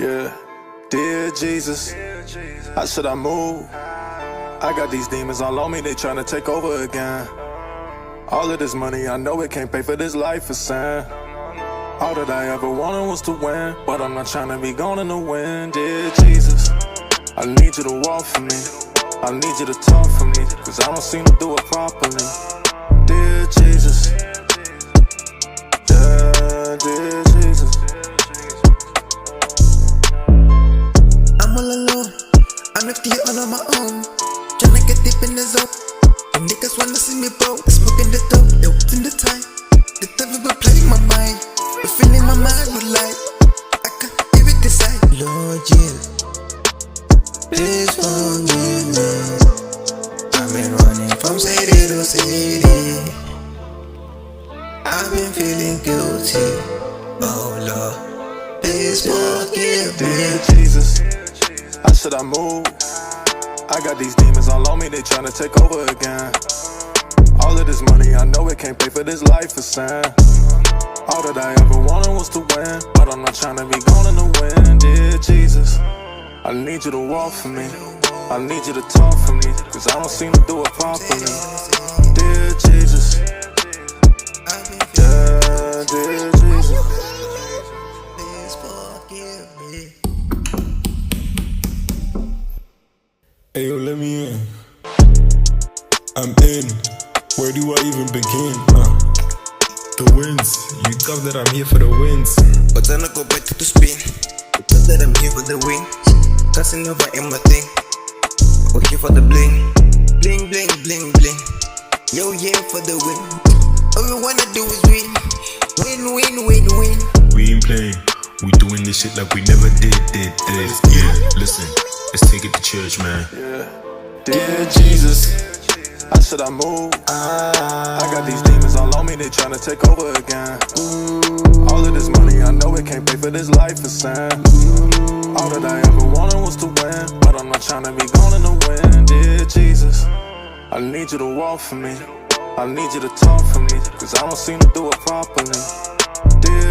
Yeah, dear Jesus, how should I move? I got these demons all on me, they tryna take over again. All of this money, I know it can't pay for this life of sin. All that I ever wanted was to win, but I'm not tryna be gone in the wind. Dear Jesus, I need you to walk for me, I need you to talk for me, cause I don't seem to do it properly. Dear Jesus, yeah, dear Jesus. I'm all alone, I'm left here all on my own, tryna get deep in the zone. And niggas wanna see me broke, smoking the dope, they in the time. The devil will play my mind, but filling my mind with light. I can't even decide. Lord Jesus, please forgive me. I've been running from city to city, I've been feeling guilty. Oh Lord, please forgive me. Dear Jesus, how should I move? I got these demons all on me, they tryna take over again. All of this money, I know it can't pay for this life of sin. All that I ever wanted was to win, but I'm not tryna be gone in the wind. Dear Jesus, I need you to walk for me, I need you to talk for me, cause I don't seem to do it properly. Dear Jesus, yeah, dear Jesus. Please forgive me. Hey yo, let me in. I'm in. Where do I even begin? The wins. You got that I'm here for the wins. But then I go back to the spin, because that I'm here for the win. Casting over in my thing, we're here for the bling. Bling, bling, bling, bling. Yo, yeah, for the win. All we wanna do is win. Win, win, win, win. We ain't playing. We doing this shit like we never did. Yeah, listen. Let's take it to church, man. Yeah. Dear Jesus, how should I move? I got these demons all on me, they tryna take over again. All of this money, I know it can't pay for this life of sin. All that I ever wanted was to win, but I'm not tryna be gone in the wind. Dear Jesus, I need you to walk for me, I need you to talk for me, cause I don't seem to do it properly. Dear